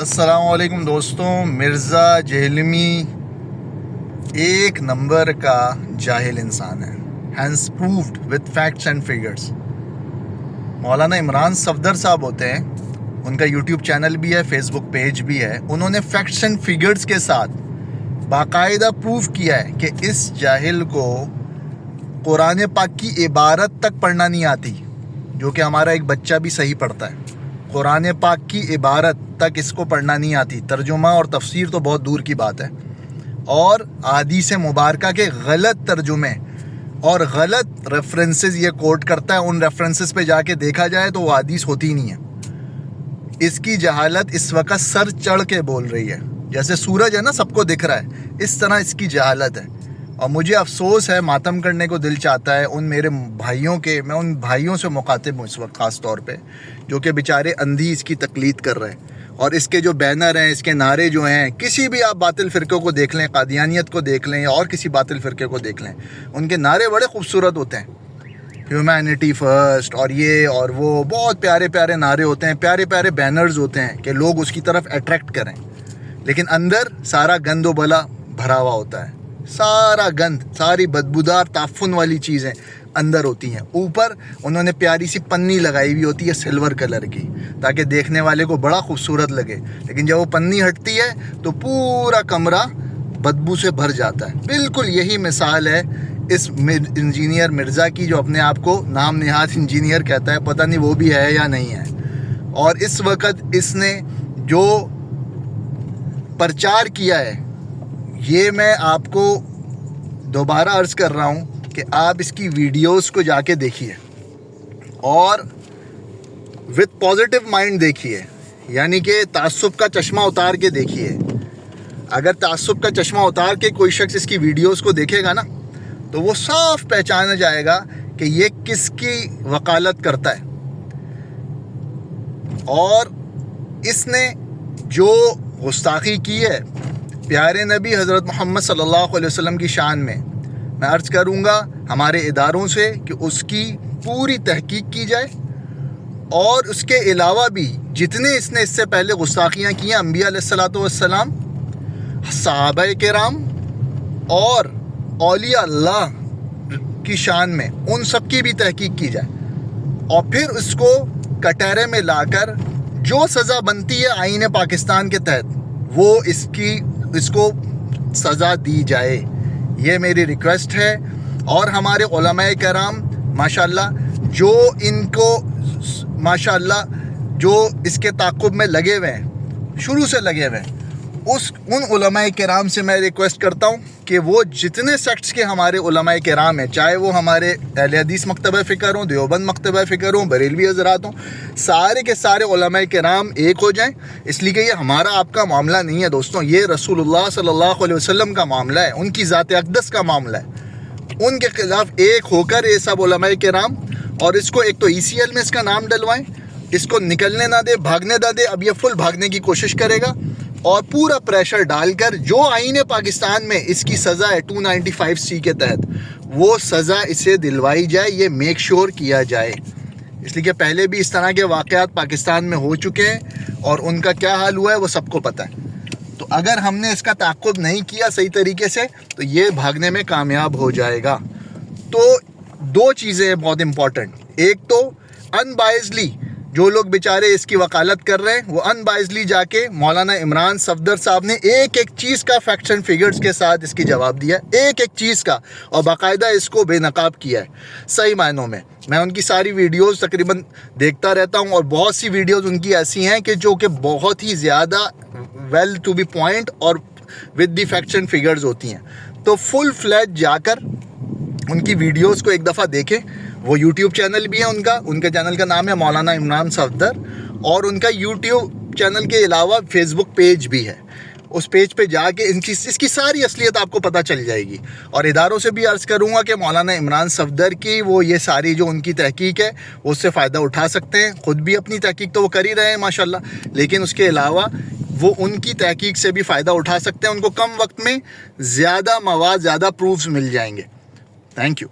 السلام علیکم دوستوں. مرزا جہلمی ایک نمبر کا جاہل انسان ہے. Hence proved with facts and figures. Maulana Imran Safdar صاحب ہوتے ہیں, ان کا یوٹیوب چینل بھی ہے, فیس بک پیج بھی ہے. انہوں نے فیکٹس اینڈ فگرس کے ساتھ باقاعدہ پروف کیا ہے کہ اس جاہل کو قرآن پاک کی عبارت تک پڑھنا نہیں آتی, جو کہ ہمارا ایک بچہ بھی صحیح پڑھتا ہے. قرآن پاک کی عبارت تک اس کو پڑھنا نہیں آتی. ترجمہ اور تفسیر تو بہت دور کی بات ہے. اور احادیث مبارکہ کے غلط ترجمے اور غلط ریفرنسز یہ کوٹ کرتا ہے. ان ریفرنسز پہ جا کے دیکھا جائے تو وہ حدیث ہوتی ہی نہیں ہے. اس کی جہالت اس وقت سر چڑھ کے بول رہی ہے. جیسے سورج ہے نا, سب کو دکھ رہا ہے, اس طرح اس کی جہالت ہے. اور مجھے افسوس ہے, ماتم کرنے کو دل چاہتا ہے ان میرے بھائیوں کے. میں ان بھائیوں سے مخاطب ہوں اس وقت خاص طور پہ, جو کہ بیچارے اندھی اس کی تقلید کر رہے ہیں. اور اس کے جو بینر ہیں, اس کے نعرے جو ہیں, کسی بھی آپ باطل فرقے کو دیکھ لیں, قادیانیت کو دیکھ لیں یا اور کسی باطل فرقے کو دیکھ لیں, ان کے نعرے بڑے خوبصورت ہوتے ہیں. ہیومینٹی فرسٹ اور یہ اور وہ, بہت پیارے پیارے نعرے ہوتے ہیں, پیارے پیارے بینرز ہوتے ہیں کہ لوگ اس کی طرف اٹریکٹ کریں. لیکن اندر سارا گند و بلا بھرا ہوا ہوتا ہے. سارا گند, ساری بدبودار تعفن والی چیزیں اندر ہوتی ہیں. اوپر انہوں نے پیاری سی پنی لگائی ہوئی ہوتی ہے سلور کلر کی, تاکہ دیکھنے والے کو بڑا خوبصورت لگے. لیکن جب وہ پنی ہٹتی ہے تو پورا کمرہ بدبو سے بھر جاتا ہے. بالکل یہی مثال ہے اس انجینئر مرزا کی, جو اپنے آپ کو نام نہاد انجینئر کہتا ہے. پتہ نہیں وہ بھی ہے یا نہیں ہے. اور اس وقت اس نے جو پرچار کیا ہے, یہ میں آپ کو دوبارہ عرض کر رہا ہوں کہ آپ اس کی ویڈیوز کو جا کے دیکھیے اور وتھ پازیٹیو مائنڈ دیکھیے. یعنی کہ تعصب کا چشمہ اتار کے دیکھیے. اگر تعصب کا چشمہ اتار کے کوئی شخص اس کی ویڈیوز کو دیکھے گا نا, تو وہ صاف پہچانا جائے گا کہ یہ کس کی وکالت کرتا ہے. اور اس نے جو گستاخی کی ہے پیارے نبی حضرت محمد صلی اللہ علیہ وسلم کی شان میں عرض کروں گا ہمارے اداروں سے کہ اس کی پوری تحقیق کی جائے. اور اس کے علاوہ بھی جتنے اس نے اس سے پہلے گستاخیاں کی ہیں انبیاء علیہ الصلوۃ والسلام, صحابہ کرام اور اولیاء اللہ کی شان میں, ان سب کی بھی تحقیق کی جائے. اور پھر اس کو کٹہرے میں لا کر جو سزا بنتی ہے آئین پاکستان کے تحت, وہ اس کو سزا دی جائے. یہ میری ریکویسٹ ہے. اور ہمارے علماء کرام ماشاءاللہ جو ان کو ماشاءاللہ جو اس کے تعاقب میں لگے ہوئے ہیں, شروع سے لگے ہوئے ہیں, ان علماء کرام سے میں ریکویسٹ کرتا ہوں کہ وہ جتنے سیکٹس کے ہمارے علماء کرام ہیں, چاہے وہ ہمارے اہل حدیث مکتبہ فکر ہوں, دیوبند مکتبہ فکر ہوں, بریلوی حضرات ہوں, سارے کے سارے علماء کرام ایک ہو جائیں. اس لیے کہ یہ ہمارا آپ کا معاملہ نہیں ہے دوستوں, یہ رسول اللہ صلی اللہ علیہ وسلم کا معاملہ ہے, ان کی ذات اقدس کا معاملہ ہے. ان کے خلاف ایک ہو کر یہ سب علماء کرام, اور اس کو ایک تو ECL میں اس کا نام ڈلوائیں, اس کو نکلنے نہ دے, بھاگنے نہ دے. اب یہ فل بھاگنے کی کوشش کرے گا, اور پورا پریشر ڈال کر جو آئین پاکستان میں اس کی سزا ہے 295C کے تحت, وہ سزا اسے دلوائی جائے. یہ میک شور کیا جائے. اس لیے کہ پہلے بھی اس طرح کے واقعات پاکستان میں ہو چکے ہیں, اور ان کا کیا حال ہوا ہے وہ سب کو پتہ ہے. تو اگر ہم نے اس کا تعاقب نہیں کیا صحیح طریقے سے, تو یہ بھاگنے میں کامیاب ہو جائے گا. تو دو چیزیں ہیں بہت امپورٹنٹ. ایک تو ان بائزلی جو لوگ بیچارے اس کی وکالت کر رہے ہیں, وہ ان بائزلی جا کے مولانا عمران صفدر صاحب نے ایک ایک چیز کا فیکٹس اینڈ فگرز کے ساتھ اس کی جواب دیا, ایک ایک چیز کا, اور باقاعدہ اس کو بے نقاب کیا ہے صحیح معنوں میں. میں ان کی ساری ویڈیوز تقریباً دیکھتا رہتا ہوں, اور بہت سی ویڈیوز ان کی ایسی ہیں کہ جو کہ بہت ہی زیادہ ویل ٹو بی پوائنٹ اور with the facts and figures ہوتی ہیں. تو فل فلیج جا کر ان کی ویڈیوز کو ایک دفعہ دیکھیں. وہ یوٹیوب چینل بھی ہے ان کے چینل کا نام ہے مولانا عمران صفدر, اور ان کا یوٹیوب چینل کے علاوہ فیس بک پیج بھی ہے. اس پیج پہ جا کے اس کی ساری اصلیت آپ کو پتہ چل جائے گی. اور اداروں سے بھی عرض کروں گا کہ مولانا عمران صفدر کی وہ یہ ساری جو ان کی تحقیق ہے, وہ اس سے فائدہ اٹھا سکتے ہیں. خود بھی اپنی تحقیق تو وہ کر ہی رہے ہیں ماشاءاللہ, لیکن اس کے علاوہ وہ ان کی تحقیق سے بھی فائدہ اٹھا سکتے ہیں. ان کو کم وقت میں زیادہ مواد, زیادہ پروفز مل جائیں گے. Thank you.